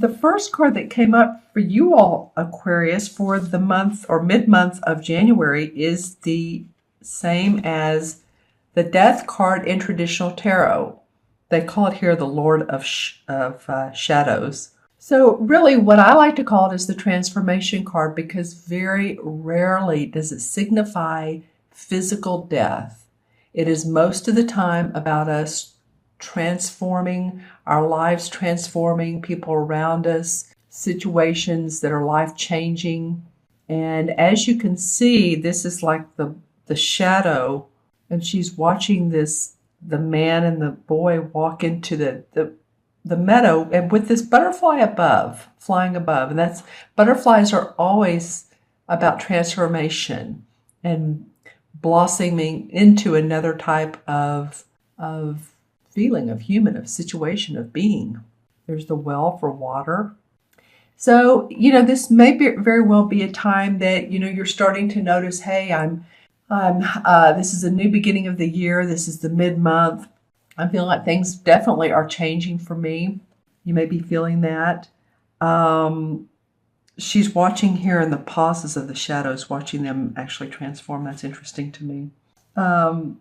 the first card that came up for you all, Aquarius, for the month or mid-month of January is the same as the Death card in traditional tarot. They call it here the Lord of Shadows. So really what I like to call it is the transformation card, because very rarely does it signify physical death. It is most of the time about us transforming our lives, transforming people around us, situations that are life-changing. And as you can see, this is like the shadow, and she's watching the man and the boy walk into the meadow, and with this butterfly above, flying above. And butterflies are always about transformation and blossoming into another type of feeling, of human, of situation, of being. There's the well for water. So, this may very well be a time that, you're starting to notice, hey, this is a new beginning of the year. This is the mid-month. I feel like things definitely are changing for me. You may be feeling that. She's watching here in the pauses of the shadows, watching them actually transform. That's interesting to me. A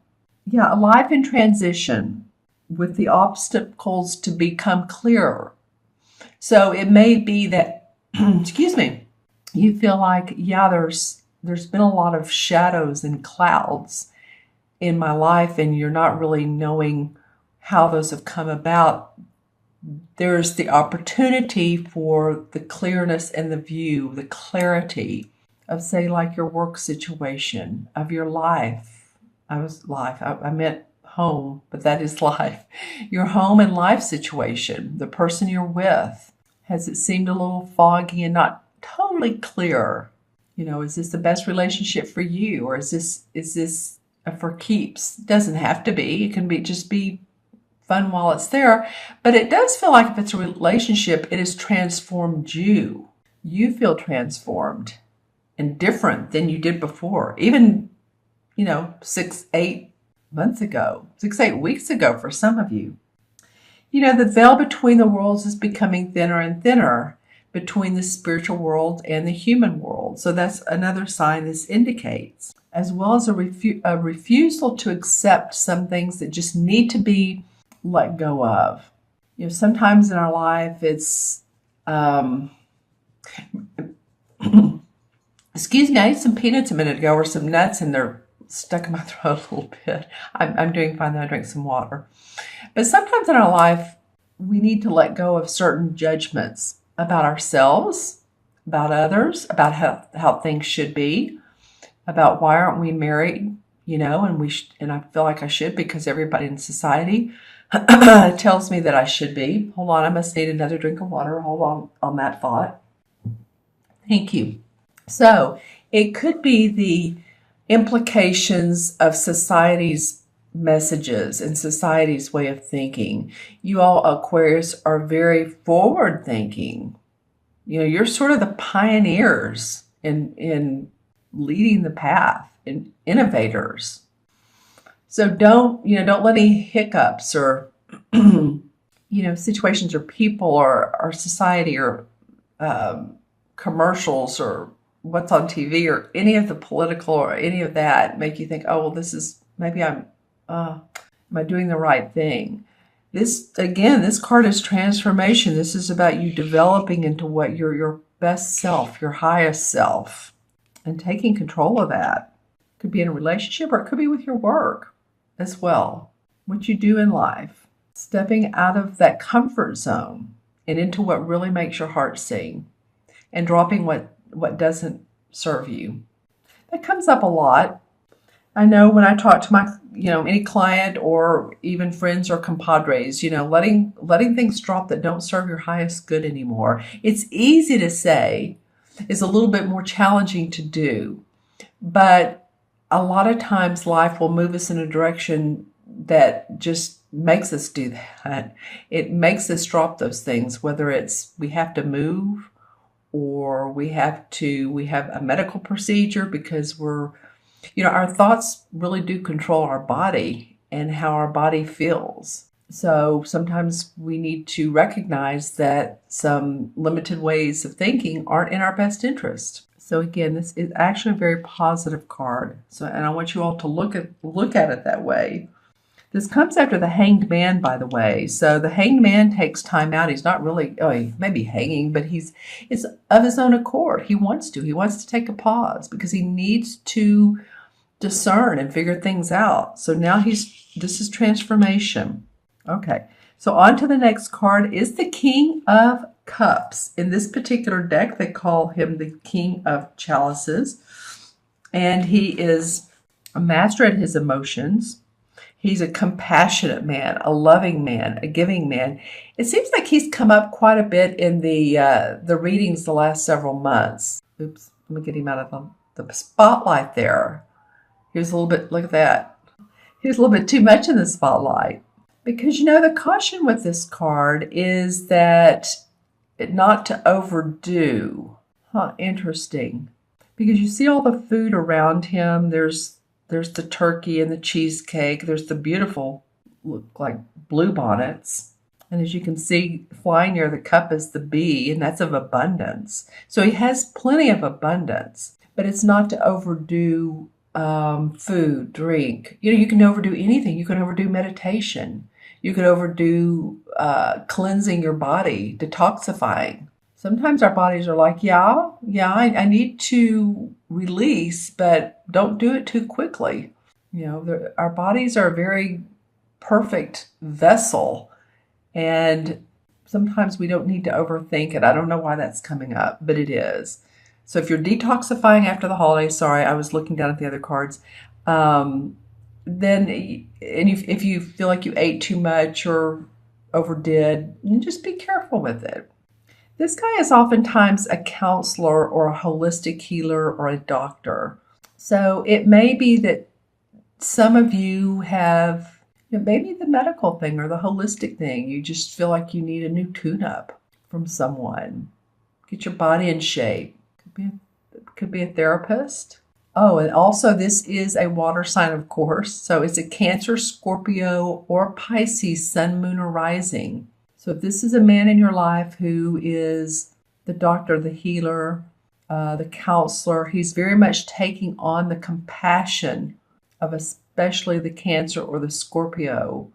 life in transition with the obstacles to become clearer. So it may be that, excuse me, you feel like, there's been a lot of shadows and clouds in my life, and you're not really knowing how those have come about. There's the opportunity for the clearness and the view, the clarity of, say, like your work situation, of your life. I meant home, but that is life. Your home and life situation, the person you're with. Has it seemed a little foggy and not totally clear? Is this the best relationship for you? Or is this for keeps? It doesn't have to be. It can just be fun while it's there. But it does feel like if it's a relationship, it has transformed you. You feel transformed and different than you did before. Even, 6-8 months ago, 6-8 weeks ago for some of you. The veil between the worlds is becoming thinner and thinner between the spiritual world and the human world. So that's another sign this indicates, as well as a refusal to accept some things that just need to be let go of. Sometimes in our life it's, excuse me, I ate some peanuts a minute ago, or some nuts, and they're stuck in my throat a little bit. I'm doing fine, then I drink some water. But sometimes in our life, we need to let go of certain judgments about ourselves, about others, about how things should be, about why aren't we married, and I feel like I should because everybody in society tells me that I should be. Hold on, I must need another drink of water. Hold on that thought. Thank you. So it could be the implications of society's messages and society's way of thinking. You all, Aquarius, are very forward thinking. You're sort of the pioneers in leading the path, and innovators. So don't let any hiccups or situations or people or society or commercials or what's on TV or any of the political or any of that make you think, oh, well, this is, maybe am I doing the right thing? This card is transformation. This is about you developing into what your best self, your highest self, and taking control of that. It could be in a relationship, or it could be with your work as well. What you do in life, stepping out of that comfort zone and into what really makes your heart sing, and dropping what doesn't serve you. That comes up a lot. I know when I talk to my, any client or even friends or compadres, letting things drop that don't serve your highest good anymore. It's easy to say, it's a little bit more challenging to do, but a lot of times life will move us in a direction that just makes us do that. It makes us drop those things, whether it's we have to move, or we have a medical procedure because our thoughts really do control our body and how our body feels. So sometimes we need to recognize that some limited ways of thinking aren't in our best interest. So again, this is actually a very positive card. So, and I want you all to look at it that way. This comes after the Hanged Man, by the way. So the Hanged Man takes time out. He's not really, oh, he may be hanging, but it's of his own accord. He wants to. He wants to take a pause because he needs to discern and figure things out. So now this is transformation. Okay, so on to the next card is the King of Cups. In this particular deck, they call him the King of Chalices, and he is a master at his emotions. He's a compassionate man, a loving man, a giving man. It seems like he's come up quite a bit in the readings the last several months. Oops, let me get him out of the spotlight there. Here's a little bit, look at that. Here's a little bit too much in the spotlight. Because, the caution with this card is that not to overdo. Interesting. Because you see all the food around him. There's the turkey and the cheesecake. There's the beautiful, look like bluebonnets. And as you can see, flying near the cup is the bee, and that's of abundance. So he has plenty of abundance, but it's not to overdo food, drink. You can overdo anything. You can overdo meditation. You could overdo cleansing your body, detoxifying. Sometimes our bodies are like, I need to release, but don't do it too quickly. Our bodies are a very perfect vessel, and sometimes we don't need to overthink it. I don't know why that's coming up, but it is. So if you're detoxifying after the holidays, sorry, I was looking down at the other cards, then, and if you feel like you ate too much or overdid, just be careful with it. This guy is oftentimes a counselor or a holistic healer or a doctor. So it may be that some of you have maybe the medical thing or the holistic thing. You just feel like you need a new tune-up from someone. Get your body in shape. Could be a therapist. Oh, and also this is a water sign, of course. So it's a Cancer, Scorpio, or Pisces, Sun, Moon, or Rising. So if this is a man in your life who is the doctor, the healer, the counselor, he's very much taking on the compassion of especially the Cancer or the Scorpio,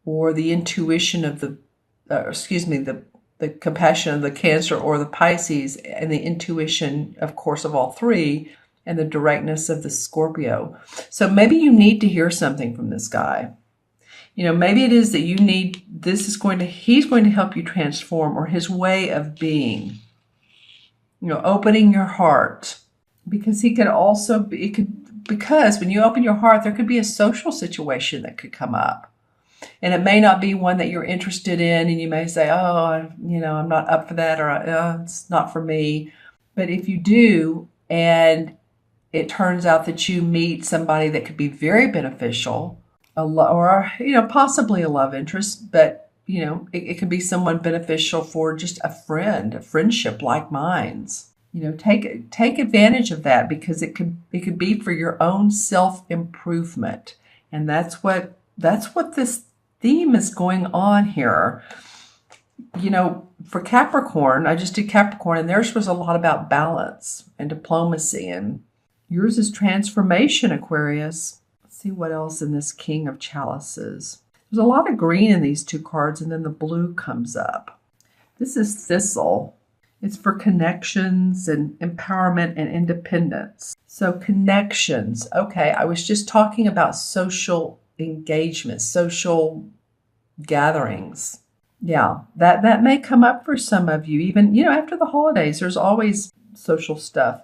or the intuition of the compassion of the Cancer or the Pisces, and the intuition, of course, of all three, and the directness of the Scorpio. So maybe you need to hear something from this guy. Maybe it is that you need, he's going to help you transform, or his way of being, opening your heart, because he could also because when you open your heart, there could be a social situation that could come up. And it may not be one that you're interested in, and you may say, oh, I'm not up for that, or it's not for me. But if you do, and it turns out that you meet somebody that could be very beneficial, or possibly a love interest, but it could be someone beneficial for just a friendship like minds. Take advantage of that, because it could be for your own self-improvement, and that's what this theme is going on here. For Capricorn, I just did Capricorn, and theirs was a lot about balance and diplomacy, and yours is transformation, Aquarius. Let's see what else in this King of Chalices. There's a lot of green in these two cards, and then the blue comes up. This is Thistle. It's for connections and empowerment and independence. So connections. Okay, I was just talking about social engagement, social gatherings. Yeah, that may come up for some of you. Even, after the holidays, there's always social stuff.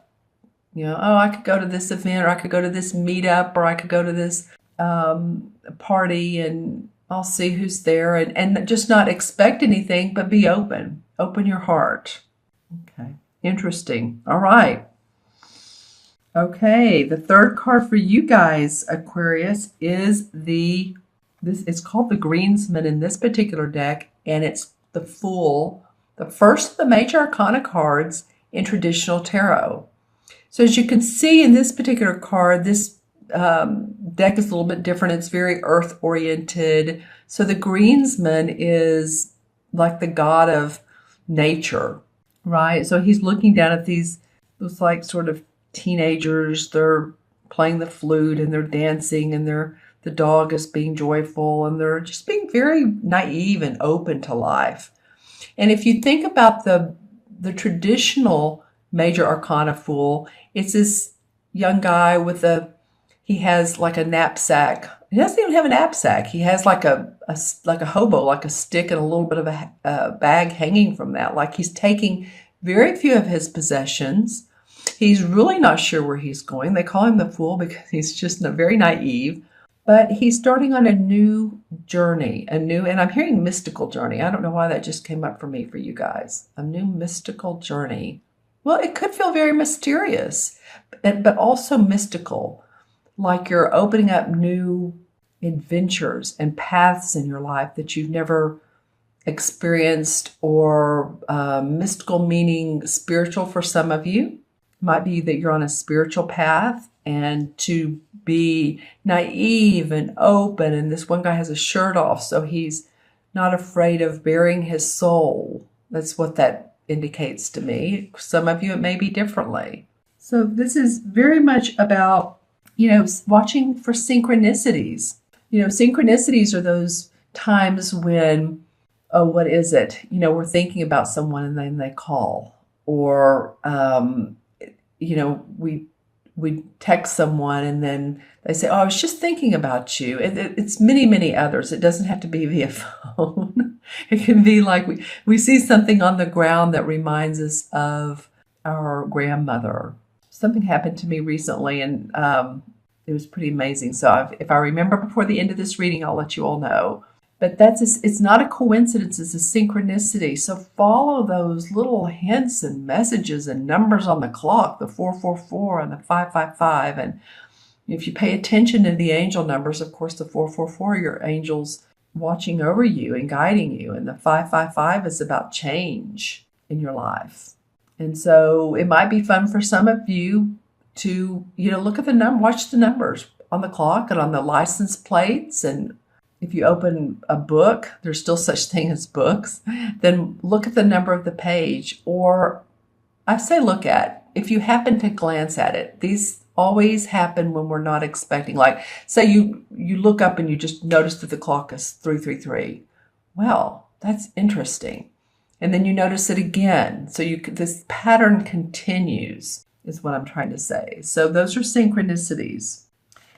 I could go to this event, or I could go to this meetup, or I could go to this party, and I'll see who's there, and just not expect anything, but be open. Open your heart. Okay, interesting. All right. Okay, the third card for you guys, Aquarius, is it's called the Greensman in this particular deck, and it's the Fool, the first of the major arcana cards in traditional tarot. So as you can see in this particular card, this deck is a little bit different. It's very earth oriented. So the greensman is like the god of nature, right? So he's looking down at these like sort of teenagers. They're playing the flute and they're dancing, and the dog is being joyful, and they're just being very naive and open to life. And if you think about the traditional major arcana fool, it's this young guy he has like a knapsack. He doesn't even have a knapsack. He has like a hobo, like a stick and a little bit of a bag hanging from that. Like he's taking very few of his possessions. He's really not sure where he's going. They call him the fool because he's just very naive. But he's starting on a new journey, and I'm hearing mystical journey. I don't know why that just came up for me for you guys. A new mystical journey. Well, it could feel very mysterious, but also mystical. Like you're opening up new adventures and paths in your life that you've never experienced, or mystical meaning spiritual for some of you. Might be that you're on a spiritual path, and to be naive and open. And this one guy has a shirt off, so he's not afraid of bearing his soul. That's what that indicates to me. Some of you, it may be differently. So this is very much about, watching for synchronicities. Synchronicities are those times when, oh, what is it? We're thinking about someone and then they call, or, we text someone and then they say, oh, I was just thinking about you. It's many, many others. It doesn't have to be via phone. It can be like we see something on the ground that reminds us of our grandmother. Something happened to me recently, and it was pretty amazing. So if I remember before the end of this reading, I'll let you all know. But it's not a coincidence, it's a synchronicity. So follow those little hints and messages and numbers on the clock, the 444 and the 555. And if you pay attention to the angel numbers, of course, the 444, your angels watching over you and guiding you. And the 555 is about change in your life. And so it might be fun for some of you to, look at watch the numbers on the clock and on the license plates. And if you open a book, there's still such thing as books, then look at the number of the page. Or I say look at, if you happen to glance at it. These always happen when we're not expecting. Like, say you look up and you just notice that the clock is 3:33. Well, that's interesting. And then you notice it again. So this pattern continues, is what I'm trying to say. So those are synchronicities.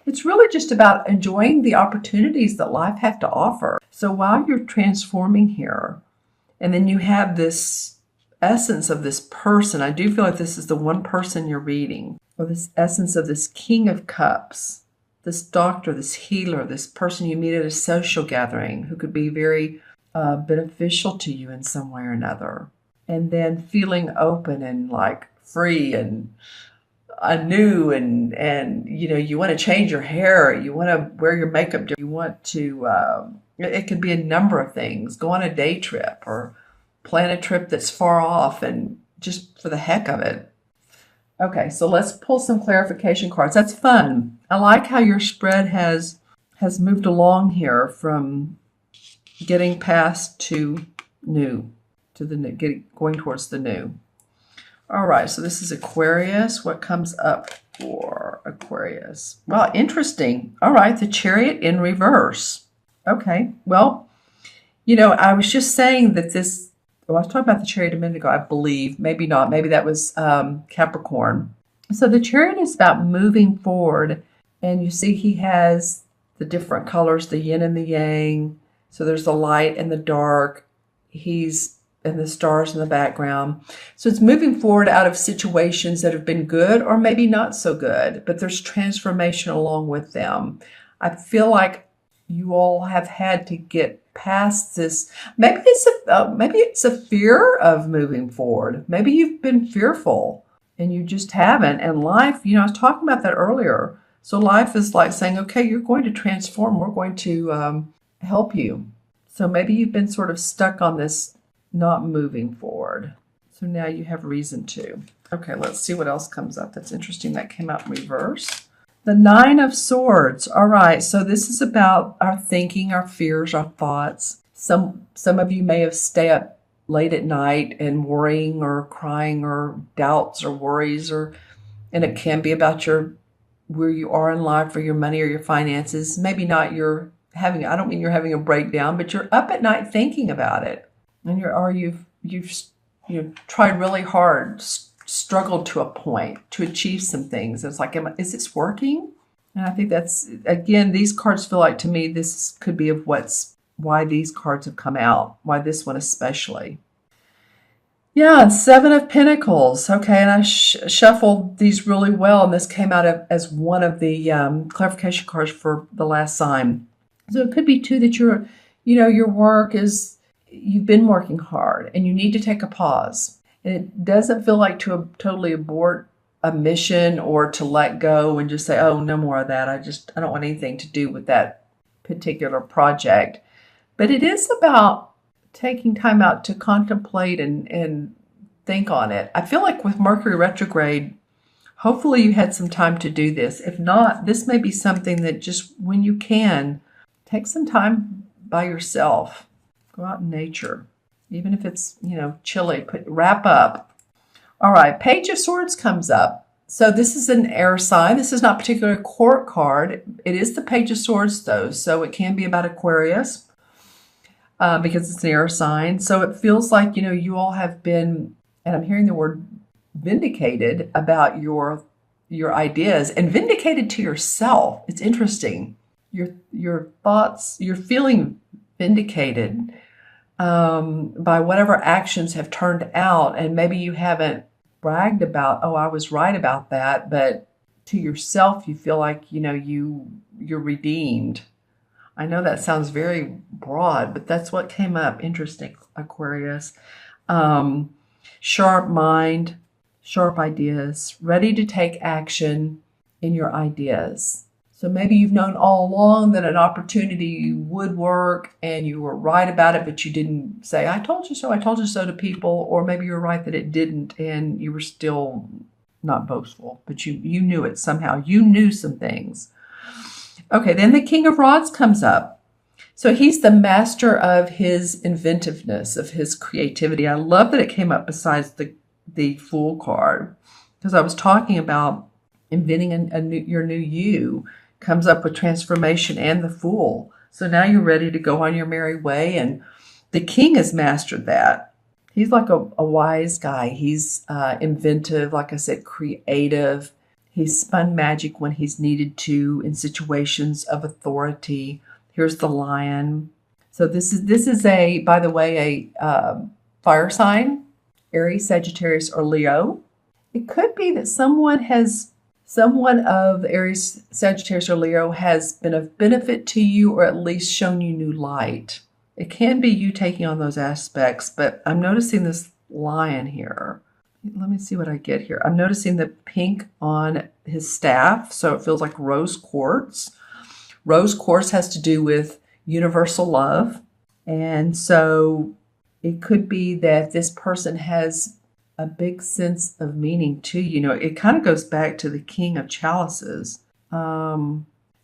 It's really just about enjoying the opportunities that life has to offer. So while you're transforming here, and then you have this essence of this person, I do feel like this is the one person you're reading, or this essence of this King of Cups, this doctor, this healer, this person you meet at a social gathering who could be very beneficial to you in some way or another. And then feeling open and like free and anew, and you want to change your hair, you want to wear your makeup, you want to it could be a number of things. Go on a day trip or plan a trip that's far off, and just for the heck of it. Okay, so let's pull some clarification cards. That's fun. I like how your spread has moved along here from getting past to new, to the new, going towards the new. All right, so this is Aquarius. What comes up for Aquarius? Well, interesting. All right, the Chariot in reverse. Okay, well, I was just saying that I was talking about the Chariot a minute ago, I believe. Maybe not. Maybe that was Capricorn. So the Chariot is about moving forward, and you see he has the different colors, the yin and the yang. So there's the light and the dark. And the stars in the background. So it's moving forward out of situations that have been good or maybe not so good, but there's transformation along with them. I feel like you all have had to get past this. Maybe it's a fear of moving forward. Maybe you've been fearful and you just haven't. And life, I was talking about that earlier. So life is like saying, okay, you're going to transform. We're going to help you. So maybe you've been sort of stuck on this not moving forward. So now you have reason to. Okay, let's see what else comes up. That's interesting. That came out in reverse. The Nine of Swords. All right, so this is about our thinking, our fears, our thoughts. Some of you may have stayed up late at night and worrying or crying or doubts or worries, and it can be about where you are in life or your money or your finances. Maybe not I don't mean you're having a breakdown, but you're up at night thinking about it. And you've tried really hard, struggled to a point to achieve some things. It's like, is this working? And I think that's, again, these cards feel like to me, this could be of why these cards have come out, why this one especially. Yeah, and Seven of Pentacles. Okay, and I shuffled these really well, and this came out as one of the clarification cards for the last sign. So it could be too that your work is, you've been working hard and you need to take a pause. And it doesn't feel like to totally abort a mission or to let go and just say, oh, no more of that. I don't want anything to do with that particular project. But it is about taking time out to contemplate and think on it. I feel like with Mercury retrograde, hopefully you had some time to do this. If not, this may be something that just when you can, take some time by yourself. Go out in nature. Even if it's, chilly, wrap up. All right, Page of Swords comes up. So this is an air sign. This is not particularly a court card. It is the Page of Swords, though, so it can be about Aquarius because it's an air sign. So it feels like, you all have been, and I'm hearing the word vindicated about your ideas and vindicated to yourself. It's interesting. Your thoughts, you're feeling vindicated by whatever actions have turned out, and maybe you haven't bragged about, oh, I was right about that, but to yourself you feel like you're redeemed. I know that sounds very broad, but that's what came up. Interesting, Aquarius. Sharp mind, sharp ideas, ready to take action in your ideas. So maybe you've known all along that an opportunity would work and you were right about it, but you didn't say, I told you so to people, or maybe you're right that it didn't and you were still not boastful, but you knew it somehow. You knew some things. Okay, then the King of Rods comes up. So he's the master of his inventiveness, of his creativity. I love that it came up besides the Fool card, because I was talking about inventing your new you. Comes up with transformation and the Fool. So now you're ready to go on your merry way, and the King has mastered that. He's like a wise guy. He's inventive, like I said, creative. He's spun magic when he's needed to in situations of authority. Here's the Lion. So this is by the way, a fire sign, Aries, Sagittarius, or Leo. It could be that someone of Aries, Sagittarius, or Leo has been of benefit to you, or at least shown you new light. It can be you taking on those aspects, but I'm noticing this Lion here. Let me see what I get here. I'm noticing the pink on his staff, so it feels like rose quartz. Rose quartz has to do with universal love, and so it could be that this person has a big sense of meaning to you. It kind of goes back to the King of Chalices. I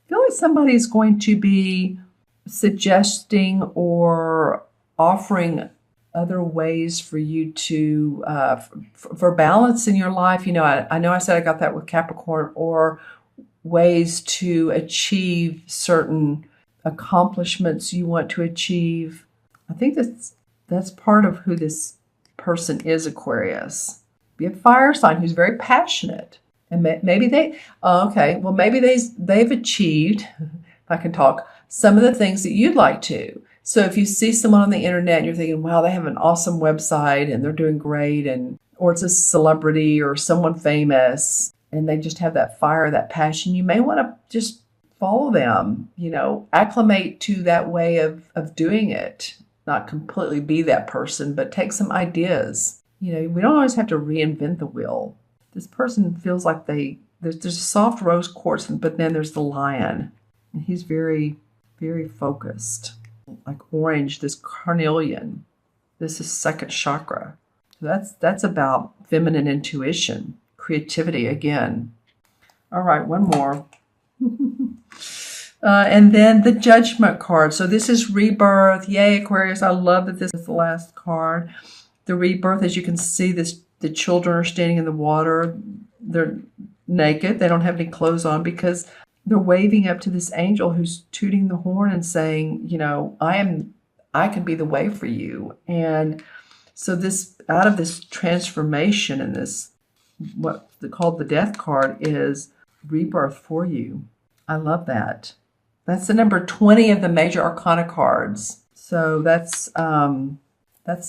feel like somebody's going to be suggesting or offering other ways for you to, for balance in your life. I know I said I got that with Capricorn, or ways to achieve certain accomplishments you want to achieve. I think that's part of who this person is, Aquarius. Be a fire sign who's very passionate, and maybe they've achieved, if I can talk, some of the things that you'd like to. So if you see someone on the internet and you're thinking, wow, they have an awesome website and they're doing great, or it's a celebrity or someone famous, and they just have that fire, that passion, you may want to just follow them, acclimate to that way of doing it. Not completely be that person, but take some ideas. We don't always have to reinvent the wheel. This person feels like there's a soft rose quartz, but then there's the Lion, and he's very, very focused, like orange, this carnelian. This is second chakra. So that's about feminine intuition, creativity again. All right, one more. And then the Judgment card. So this is rebirth. Yay, Aquarius. I love that this is the last card. The rebirth, as you can see, the children are standing in the water. They're naked. They don't have any clothes on because they're waving up to this angel who's tooting the horn and saying, I can be the way for you. And so out of this transformation and this, what they called the death card, is rebirth for you. I love that. That's the number 20 of the major arcana cards. So that's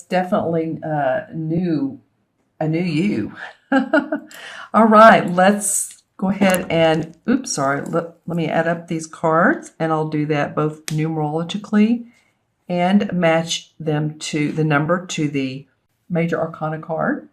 definitely a new you. All right, let's go ahead and, let me add up these cards, and I'll do that both numerologically and match them to the number to the major arcana card.